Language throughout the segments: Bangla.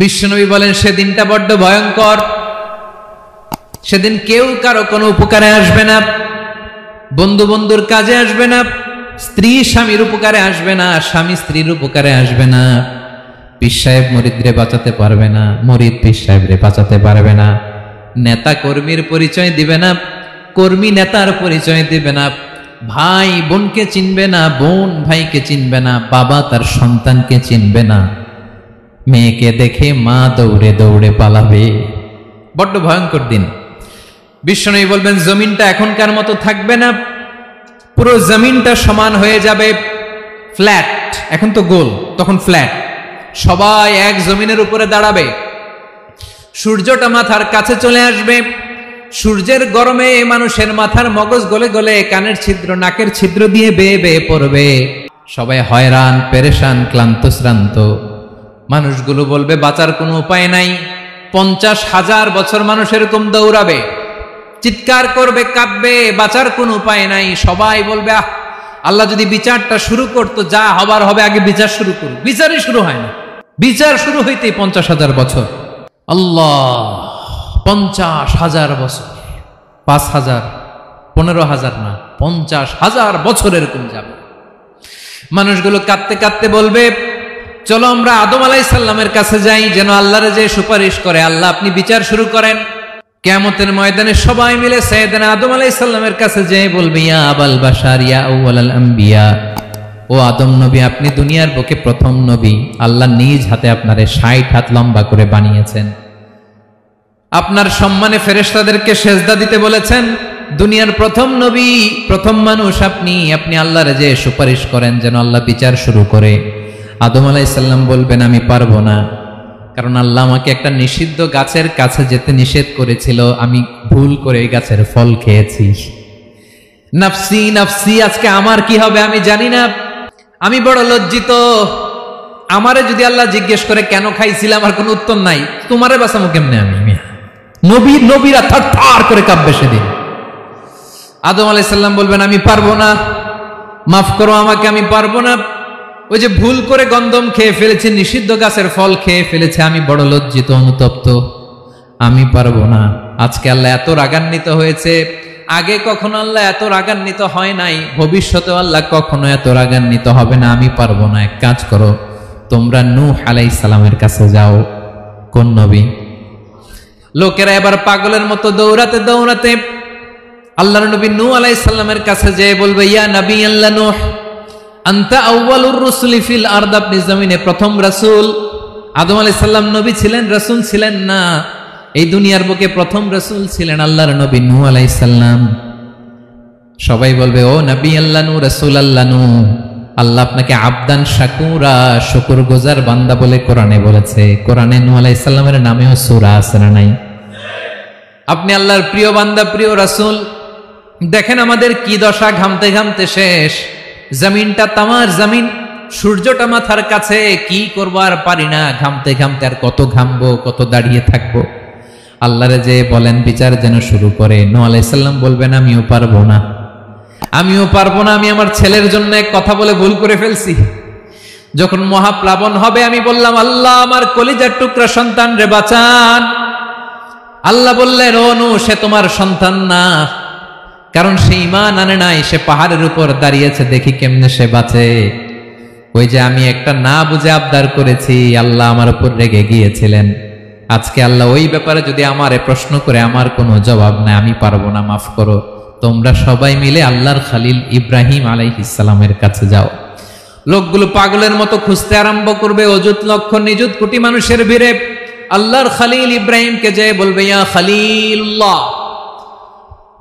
বিশ্বনবী বলেন সেদিনটা বড্ড ভয়ঙ্কর। সেদিন কেউ কারো কোনো উপকারে আসবে না, বন্ধু বন্ধুর কাজে আসবে না, স্ত্রী স্বামীর উপকারে আসবে না, স্বামী স্ত্রীর উপকারে আসবে না, পীর সাহেব মুরিদরে বাঁচাতে পারবে না, মুরিদ পীর সাহেবরে বাঁচাতে পারবে না, নেতা কর্মীর পরিচয় দিবে না, কর্মী নেতার পরিচয় দিবে না, ভাই বোনকে চিনবে না, বোন ভাইকে চিনবে না, বাবা তার সন্তানকে চিনবে না, মেয়েকে দেখে মা দৌড়ে দৌড়ে পালাবে। বড্ড ভয়ঙ্কর দিন। বিশ্বনবী বলবেন জমিনটা এখনকার মতো থাকবে না, পুরো জমিনটা সমান হয়ে যাবে, ফ্ল্যাট। এখন তো গোল, তখন ফ্ল্যাট। সবাই এক জমিনের উপরে দাঁড়াবে, সূর্যটা মাথার কাছে চলে আসবে, সূর্যের গরমে মানুষের মাথার মগজ গলে গলে কানের ছিদ্র নাকের ছিদ্র দিয়ে বেয়ে বেয়ে পড়বে। সবাই হয়রান পেরেশান ক্লান্ত শ্রান্ত। মানুষগুলো বলবে বাঁচার কোনো উপায় নাই। 50,000 বছর মানুষ এরকম দৌড়াবে, চিৎকার করবে, কাঁদবে, বাঁচার কোনো উপায় নাই। সবাই বলবে আল্লাহ যদি বিচারটা শুরু করতো, যা হবার হবে, আগে বিচার শুরু করুক। বিচারই শুরু হয় না, বিচার শুরু হইতেই 50,000 বছর। আল্লাহ, 50,000 বছর, 5,000, 15,000 না, 50,000 বছর এরকম যাবে। মানুষগুলো কাঁদতে কাঁদতে বলবে চলো আমরা আদম আলাইহিস সালামের কাছে যাই, যেন আল্লাহরে যে সুপারিশ করে, আল্লাহ আপনি বিচার শুরু করেন। কিয়ামতের ময়দানে সবাই মিলে সাইয়েদনা আদম আলাইহিস সালামের কাছে যেয়ে বলবে ইয়া আবাল বাশার ইয়া আউয়ালাল আম্বিয়া, ও আদম নবী আপনি দুনিয়ার বুকে প্রথম নবী, আল্লাহ নিজ হাতে আপনারে 60 হাত লম্বা করে বানিয়েছেন, আপনার সম্মানে ফেরেশতাদেরকে সেজদা দিতে বলেছেন, দুনিয়ার প্রথম নবী প্রথম মানুষ আপনি, আপনি আল্লাহরে যে সুপারিশ করেন যেন আল্লাহ বিচার শুরু করে। আদম আলাইহিস সালাম বলবেন আমি পারবো না, কারণ আল্লাহ আমাকে একটা নিষিদ্ধ গাছের কাছে যেতে নিষেধ করেছিল, আমি ভুল করে এই গাছের ফল খেয়েছি। নাফসি নাফসি, আজকে আমার কি হবে আমি জানি না, আমি বড় লজ্জিত। আমারে যদি আল্লাহ জিজ্ঞেস করে কেন খাইছিলাম, আমার কোনো উত্তর নাই, তোমারে বাঁচাবো কেমনে আমি? নবীরা থার করে কাঁপবে সেদিন। আদম আলাইহিস সালাম বলবেন আমি পারবো না, মাফ করো আমাকে, আমি পারবো না। ওই যে ভুল করে গন্ধম খেয়ে ফেলেছে, নিষিদ্ধ গাছের ফল খেয়ে ফেলেছে, আমি বড় লজ্জিত অনুতপ্ত, আমি পারবো না। আজকে আল্লাহ এত রাগান্বিত হয়েছে, আগে কখনো আল্লাহ এত রাগান্বিত হয় নাই, ভবিষ্যতেও আল্লাহ কখনো এত রাগান্বিত হবে না, আমি পারবো না। এক কাজ করো, তোমরা নূহ আলাইহিস সালামের কাছে যাও। কোন নবী? লোকেরা এবার পাগলের মতো দৌড়াতে দৌড়াতে আল্লাহর নবী নূহ আলাইহিস সালামের কাছে যেয়ে বলবে ইয়া নবী আল্লাহ নূহ আনতা আউয়ালুর রুসুলি ফিল আরদ, আপনি জমিনে প্রথম রাসূল। আদম আলাইহিস সালাম নবী ছিলেন, রাসূল ছিলেন না, এই দুনিয়ার বুকে প্রথম রাসূল ছিলেন আল্লাহর নবী নূহ আলাইহিস সালাম। সবাই বলবে ও নবী আল্লাহ নূহ, রাসূল আল্লাহ নূহ, আল্লাহ আপনাকে আবদান শাকুরা, শুকরগুজার বান্দা বলে কোরআনে বলেছে। কোরআনে নূহ আলাইহিস সালামের নামেও সূরা আছে না নাই? আপনি আল্লাহর প্রিয় বান্দা, প্রিয় রাসূল। দেখেন আমাদের কি দশা, ঘামতে ঘামতে শেষ, জমিনটা তামার জমিন, সূর্যটা মাথার কাছে, কি করবো আর পারি না, ঘামতে ঘামতে আর কত ঘামবো, কত দাঁড়িয়ে থাকবো। আল্লাহরে যে বলেন বিচার যেন শুরু করে। নূহ আলাইহিস সালাম বলবেন আমিও পারবো না, আমিও পারবো না, আমি আমার ছেলের জন্য এক কথা বলে ভুল করে ফেলছি। যখন মহাপ্লাবন হবে আমি বললাম আল্লাহ আমার কলিজার টুকরা সন্তান রে বাঁচান। আল্লাহ বললেন ও নূহ সে তোমার সন্তান না, কারণ সে ঈমান আনে নাই, সে পাহাড়ের উপর দাঁড়িয়েছে, দেখি কেমনে সে বাঁচে। ওই যে আমি একটা না বুঝে আবদার করেছি, আল্লাহ আমার উপর রেগে গিয়েছিলেন। আজকে আল্লাহ ওই ব্যাপারে যদি আমারে প্রশ্ন করে, আমার কোনো জবাব নাই, আমি পারবো না, মাফ করো। তোমরা সবাই মিলে আল্লাহর খলিল ইব্রাহিম আলাইহিস সালামের কাছে যাও। লোকগুলো পাগলের মতো খুঁজতে আরম্ভ করবে, অযুত লক্ষ নিযুত কোটি মানুষের ভিড়ে আল্লাহর খলিল ইব্রাহিমকে যে বলবে ইয়া খলিলুল্লাহ,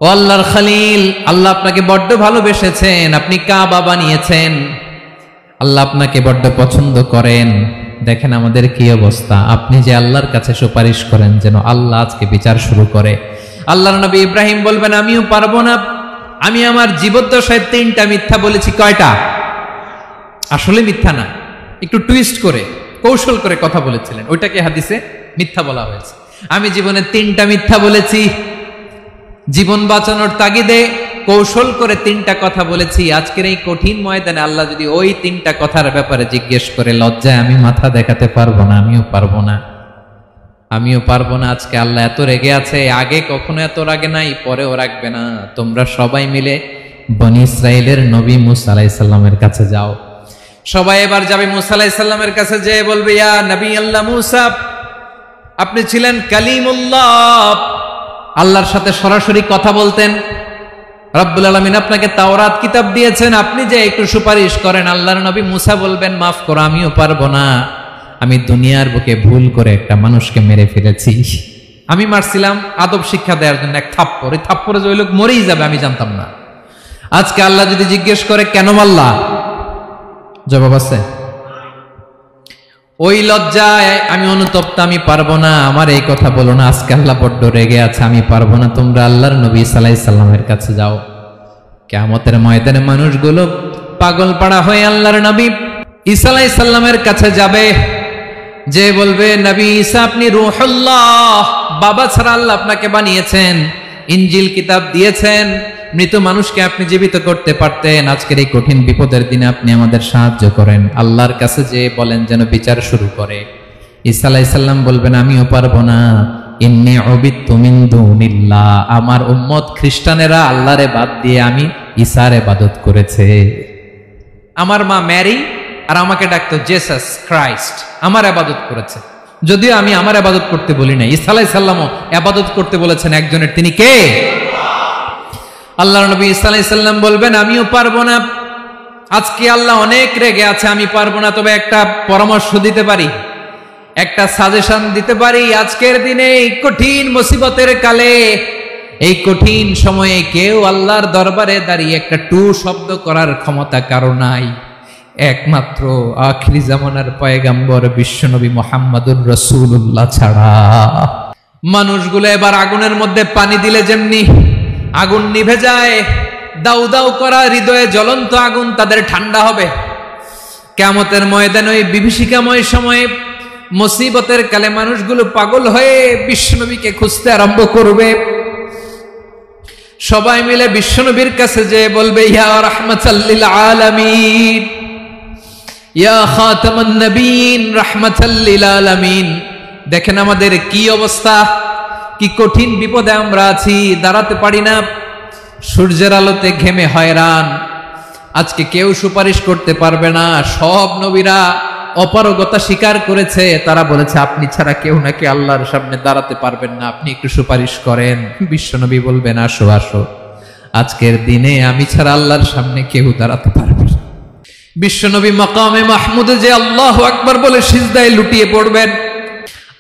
ও আল্লাহর খলিল, আল্লাহ আপনাকে বড্ড ভালোবেসেছেন, আপনি কাবা বানিয়েছেন, আল্লাহ আপনাকে বড্ড পছন্দ করেন। দেখেন আমাদের কি অবস্থা, আপনি যে আল্লাহর কাছে সুপারিশ করেন যেন আল্লাহ আজকে বিচার শুরু করে। আল্লাহর নবী ইব্রাহিম বলবেন আমিও পারবো না, আমি আমার জীবদ্দশায় 3টা মিথ্যা বলেছি। কয়টা? আসলে মিথ্যা না, একটু টুইস্ট করে কৌশল করে কথা বলেছিলেন, ওইটাকে হাদিসে মিথ্যা বলা হয়েছে। আমি জীবনে 3টা মিথ্যা বলেছি, জীবন বাঁচানোর তাগিদে কৌশল করে 3টা কথা বলেছি। আজকের এই কঠিন ময়দানে আল্লাহ যদি ওই 3টা কথার ব্যাপারে জিজ্ঞেস করে, লজ্জায় আমি মাথা দেখাতে পারবো না, আমিও পারবো না। আমিও পারবো না। আজকে আল্লাহ এত রেগে আছে, আগে কখনো এত রাগে নাই, পরেও রাখবে না। তোমরা সবাই মিলে বনি ইসরাইলের নবী মুসা আলাইহিস সালামের কাছে যাও। সবাই এবার যাবে মুসা আলাইহিস সালামের কাছে, যেয়ে বলবে, ইয়া নবী আল্লাহ মুসা, আপনি ছিলেন কালিমুল্লাহ, আল্লাহর সাথে সরাসরি কথা বলতেন। রব্বুল আলামিন আপনাকে তাওরাত কিতাব দিয়েছেন, আপনি যে একটু সুপারিশ করেন। আল্লাহর নবী মুসা বলবেন, মাফ করো, আমিও পারবো না। আমি দুনিয়ার বুকে ভুল করে একটা মানুষকে মেরে ফেলেছি। আমি মারছিলাম আদব শিক্ষা দেওয়ার জন্য এক থাপ্পড়, এই থাপ্পড়ে যে ওই লোক মরেই যাবে আমি জানতাম না। আজকে আল্লাহ যদি জিজ্ঞেস করে কেন মারলা, জবাব আছে? ওই লজ্জায় আমি অনুতপ্ত, আমি পারবো না, আমার এই কথা বলো না। আজকে আল্লাহ বড্ড রেগে আছে, আমি পারবো না। তোমরা আল্লাহর নবী ঈসা আলাইহিস সালামের কাছে যাও। কিয়ামতের ময়দানে মানুষগুলো পাগল পাড়া হয়ে আল্লাহর নবী ঈসা আলাইহিস সালামের কাছে যাবে, যে বলবে, নবী ঈসা আপনি রূহুল্লাহ, বাবা ছাড়া আল্লাহ আপনাকে বানিয়েছেন, ইনজিল কিতাব দিয়েছেন, মৃত মানুষকে আপনি জীবিত করতে পারতেন। আজকের এই কঠিন বিপদের দিনে আপনি আমাদের সাহায্য করেন। আল্লাহর কাছে যে বলেন যেন বিচার শুরু করে। ঈসা আলাইহিস সালাম বলবেন, আমিও পারবো না। ইন্নী উবিদতু মিন দুনিল্লাহ, আমার উম্মত খ্রিস্টানেরা আল্লাহরে বাদ দিয়ে আমি ঈসার ইবাদত করেছে। আমার মা ম্যারি আর আমাকে ডাকতো জেসাস ক্রাইস্ট, আমার ইবাদত করেছে। যদিও আমি আমার ইবাদত করতে বলি না, ঈসা আলাইহিস সালামও ইবাদত করতে বলেছেন একজনের, তিনি কে? আল্লাহর নবী ঈসা আলাইহিস সালাম বলবেন, আমিও পারবো না। আজকে আল্লাহ অনেক রেগে আছে, আমি পারবো না। তবে একটা পরামর্শ দিতে পারি, একটা সাজেশন দিতে পারি। আজকের দিনে এই কঠিন মুসিবতের কালে, এই কঠিন সময়ে কেউ আল্লাহর দরবারে দাঁড়িয়ে একটা টু শব্দ করার ক্ষমতা কারো নাই, একমাত্র আখিরি জামানার পয়গম্বর বিশ্বনবী মুহাম্মদুর রাসূলুল্লাহ ছাড়া। মানুষগুলো এবার আগুনের মধ্যে পানি দিলে যেমনি আগুন নিভে যায়, দাউ দাউ করা হৃদয়ে জ্বলন্ত আগুন তাদের ঠান্ডা হবে। কিয়ামতের ময়দানে ওই বিভীষিকাময় সময়ে, মুসিবতের কালে মানুষগুলো পাগল হয়ে বিশ্বনবীকে খুঁজতে আরম্ভ করবে। সবাই মিলে বিশ্বনবীর কাছে যে বলবে, ইয়া রাহমাতাল লিল আলামিন, ইয়া খাতামান নবীন, রাহমাতাল লিল আলামিন। দেখেন আমাদের কি অবস্থা, কি কঠিন বিপদে আমরা আছি, দাঁড়াতে পারি না, সূর্যের আলোতে ঘেমে হয়রান। আজকে কেউ সুপারিশ করতে পারবে না। সব নবীরা অপারগতা স্বীকার করেছে, তারা বলেছে আপনি ছাড়া কেউ নাকি আল্লাহর সামনে দাঁড়াতে পারবেন না, আপনি একটু সুপারিশ করেন। বিশ্বনবী বলবেন, আসো আসো, আজকের দিনে আমি ছাড়া আল্লাহর সামনে কেউ দাঁড়াতে পারবে না। বিশ্বনবী মাকামে মাহমুদে যে আল্লাহু আকবার বলে সিজদায় লুটিয়ে পড়বেন।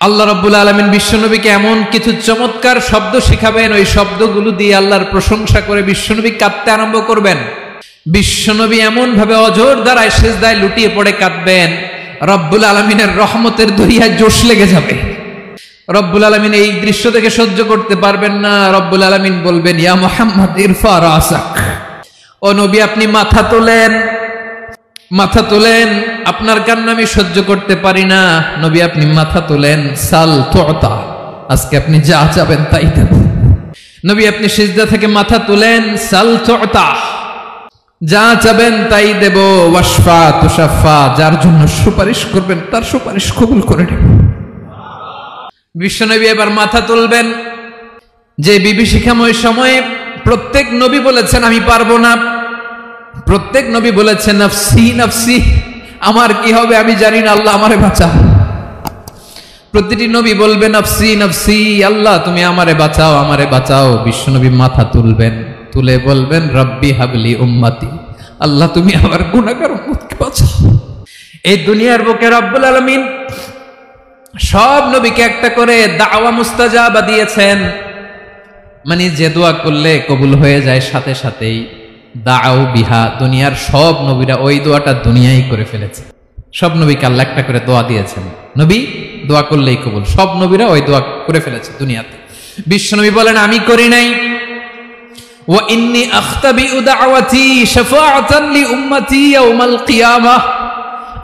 আল্লাহ রাব্বুল আলামিন বিশ্বনবীকে এমন কিছু চমৎকার শব্দ শিখাবেন, ওই শব্দগুলো দিয়ে আল্লাহর প্রশংসা করে বিশ্বনবী কাঁদতে আরম্ভ করবেন। বিশ্বনবী এমন ভাবে অজর দ্বারায় সিজদায় লুটিয়ে পড়ে কাঁদবেন, রব্বুল আলামিনের রহমতের দরিয়ায় জোশ লেগে যাবে। রব্বুল আলামিন এই দৃশ্য দেখে সহ্য করতে পারবেন না। রব্বুল আলামিন বলবেন, ইয়া মুহাম্মদ ইরফা রাসাক, ও নবী আপনি মাথা তোলেন, মাথা তোলেন, আপনার কান্না আমি সহ্য করতে পারি না। নবী আপনি মাথা তোলেন, সাল তুতা, আজকে আপনি যা চাবেন তাই দেব। নবী আপনি সিজদা থেকে মাথা তোলেন, সাল তুতা, যা চাবেন তাই দেব। ওয়াশফা তুশাফা, যার জন্য সুপারিশ করবেন তার সুপারিশ কবুল করে নেব। বিশ্বনবী এবার মাথা তুলবেন। যে বিভীষিকাময় সময়ে প্রত্যেক নবী বলেছেন আমি পারবো না, প্রত্যেক নবী বলেছেন নফসি নফসি, আমার কি হবে আমি জানি না, আল্লাহ আমারে বাঁচাও। প্রতিটি নবী বলবে নফসি নফসি, আল্লাহ তুমি আমারে বাঁচাও, আমারে বাঁচাও। বিশ্বনবী মাথা তুলবেন, তুলে বলবেন রব্বি হাবলি উম্মতি, আল্লাহ তুমি আমার গুনাহগার উম্মতকে বাঁচাও। এই দুনিয়ার বুকে রব্বুল আলামিন সব নবীকে একটা করে দাওয়া মুস্তাজাবা দিয়েছেন, মানে যে দোয়া করলে কবুল হয়ে যায় সাথে সাথেই। দাও বিহা, দুনিয়ার সব নবীরা ওই দোয়াটা দুনিয়ায় করে ফেলেছে। সব নবীকে আল্লাহ একটা করে দোয়া দিয়েছেন, নবী দোয়া করলেই কবুল। সব নবীরা ওই দোয়া করে ফেলেছে দুনিয়াতে। বিশ্বনবী বলেন আমি করি নাই। ওয়া ইন্নী আখতাবিউ দাওয়াতি শাফাআতান লি উম্মতি ইয়াউমাল কিয়ামাহ,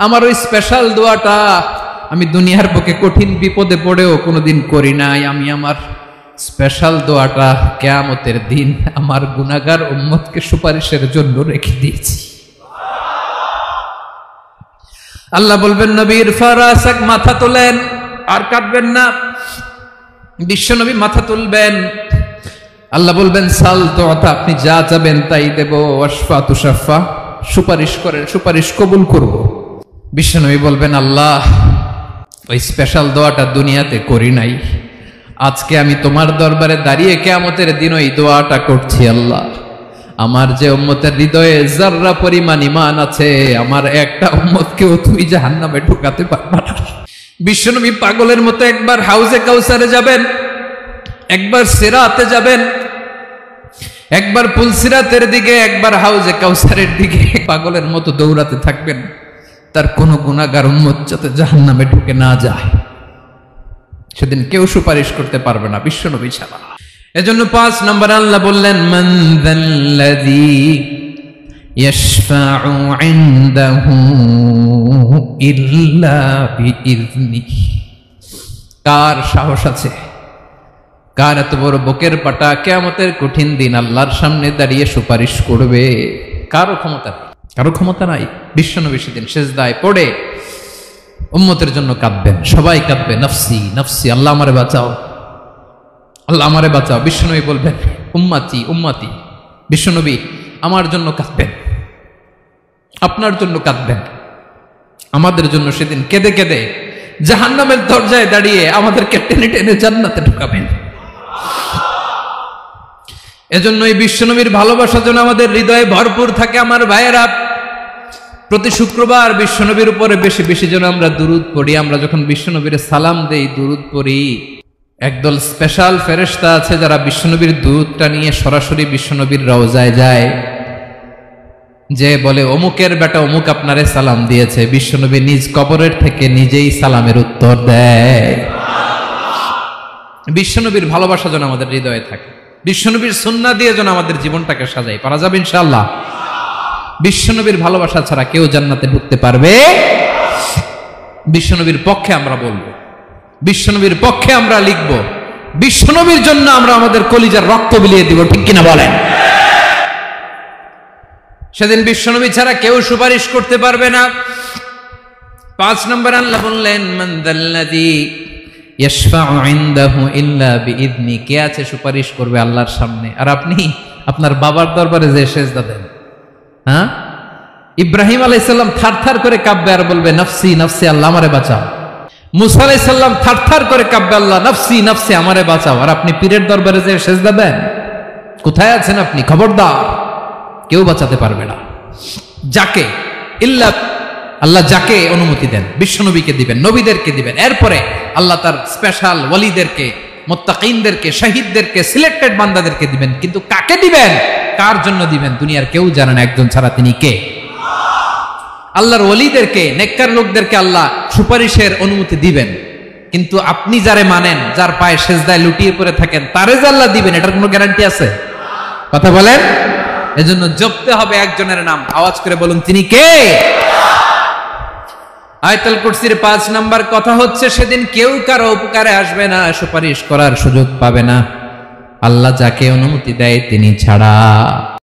আমার ওই স্পেশাল দোয়াটা আমি দুনিয়ার বুকে কঠিন বিপদে পড়েও কোনোদিন করি নাই। আমি আমার স্পেশাল দোয়াটা কিয়ামতের দিন আমার গুনাহগার উম্মতকে সুপারিশের জন্য রেখে দিয়েছি। আল্লাহ বলবেন নবীর ফারাসাক, মাথা তোলেন, আর কাটবেন না। বিশ্বনবী মাথা তুলবেন, আল্লাহ বলবেন সাল তো, আপনি যা চাবেন তাই দেব, ওয়াশফা তুশাফা, সুপারিশ করেন, সুপারিশ কবুল করব। বিশ্বনবী বলবেন আল্লাহ ওই স্পেশাল দোয়াটা দুনিয়াতে করি নাই, আজকে আমি তোমার দরবারে দাঁড়িয়ে কিয়ামতের দিন ওই দোয়াটা করছি। আল্লাহ আমার যে উম্মতের হৃদয়ে যাররা পরিমাণ ঈমান আছে, আমার একটা উম্মতকেও তুমি জাহান্নামে ঢোকাতে পারবা না। বিশ্বনবী পাগলের মতো একবার হাউজে কাউসারে যাবেন, একবার সিরাতে যাবেন, একবার পুলসিরাতের দিকে, একবার হাউজে কাউসারের দিকে পাগলের মতো দৌড়াতে থাকবেন, তার কোন গুনাহগার উম্মত যাতে জাহান্নামে ঢুকে না যায়। সেদিন কেউ সুপারিশ করতে পারবে না বিশ্বনবী ছাড়া। এজন্য 5 নম্বর আল্লাহ বললেন মান যাল্লাযী ইয়াশফাউ ইনদাহু ইল্লা বিইযনিহি। কার সাহস আছে, কার এত বড় বুকের পাটা কিয়ামতের কঠিন দিন আল্লাহর সামনে দাঁড়িয়ে সুপারিশ করবে? কারো ক্ষমতা নাই। বিশ্বনবী সেদিন সিজদায় পড়ে উম্মতের জন্য কাঁদবেন, সবাই কাঁদবে, নফসি নফসি, আল্লাহ আমারে বাঁচাও, আল্লাহ আমারে বাঁচাও। বিশ্বনবী বলবেন উম্মতি উম্মতি। বিশ্বনবী আমার জন্য কাঁদবেন, আপনার জন্য কাঁদবেন, আমাদের জন্য সেদিন কেঁদে কেঁদে জাহান্নামের দরজায় দাঁড়িয়ে আমাদেরকে টেনে টেনে জান্নাতে ঢুকাবেন। এজন্যই বিশ্বনবীর ভালোবাসা যেন আমাদের হৃদয়ে ভরপুর থাকে। আমার ভাইয়েরা, প্রতি শুক্রবার বিশ্বনবীর উপরে বেশি বেশি যেন আমরা দুরূদ পড়ি। আমরা যখন বিশ্বনবীর সালাম দেই, দুরূদ পড়ি, একদল স্পেশাল ফেরেশতা আছে যারা বিশ্বনবীর দুরূদটা নিয়ে সরাসরি বিশ্বনবীর রওজায় যায়, যে বলে অমুকের বেটা অমুক আপনারে সালাম দিয়েছে। বিশ্বনবী নিজ কবরের থেকে নিজেই সালামের উত্তর দেয়। বিশ্বনবীর ভালোবাসা যেন আমাদের হৃদয়ে থাকে, বিশ্বনবীর সুন্নাহ দিয়ে যেন আমাদের জীবনটাকে সাজাই। পারা যাবে ইনশাআল্লাহ। বিশ্বনবীর ভালোবাসা ছাড়া কেউ জান্নাতে ঢুকতে পারবে? বিশ্বনবীর পক্ষে আমরা বলবো, বিশ্বনবীর পক্ষে আমরা লিখব, বিশ্বনবীর জন্য আমরা আমাদের কলিজার রক্ত বিলিয়ে দিব, ঠিক কিনা বলেন? সেদিন বিশ্বনবী ছাড়া কেউ সুপারিশ করতে পারবে না। 5 নম্বর আল্লাহ বললেন মান যাল্লাযী ইয়াশফাউ ইনদাহু ইল্লা বিইযনি। কে আছে সুপারিশ করবে আল্লাহর সামনে? আর আপনি আপনার বাবার দরবারে যে সেজদা দেন, হ্যাঁ, ইব্রাহিম আলাইহিস সালাম থারথার করে কাঁপবে আর বলবে নফসি নফসি, আল্লাহ আমারে বাঁচাও। মুসা আলাইহিস সালাম থারথার করে কাঁপবে, আল্লাহ নফসি নফসি, আমারে বাঁচাও। আর আপনি পীরের দরবারে যে সেজদা দেন, কোথায় আছেন আপনি? খবরদার, কেউ বাঁচাতে পারবে না। যাকে ইল্লা আল্লাহ যাকে অনুমতি দেন, বিশ্বনবীকে দিবেন, নবীদেরকে দিবেন, এরপরে আল্লাহ তার স্পেশাল ওয়ালিদেরকে, মুত্তাকিনদেরকে, শহীদদেরকে, সিলেক্টেড বান্দাদেরকে দিবেন। কিন্তু কাকে দিবেন, কার জন্য দিবেন, দুনিয়ার কেউ জানে না। একজন ছাড়া, তিনি কে? আল্লাহর ওয়ালিদেরকে, নেককার লোকদেরকে আল্লাহ সুপারিশের অনুমতি দিবেন। কিন্তু আপনি যারে মানেন, যার পায়ে সেজদায় লুটিয়ে পড়ে থাকেন, তারে যে আল্লাহ দিবেন, এটার কোনো গ্যারান্টি আছে? কথা বলেন। এজন্য জপতে হবে একজনের নাম, আওয়াজ করে বলুন তিনি কে? আয়াতুল কুরসির 5 নাম্বার কথা হচ্ছে সেদিন কেউ কারো উপকারে আসবে না, সুপারিশ করার সুযোগ পাবে না, আল্লাহ যাকে অনুমতি দেয় তিনি ছাড়া।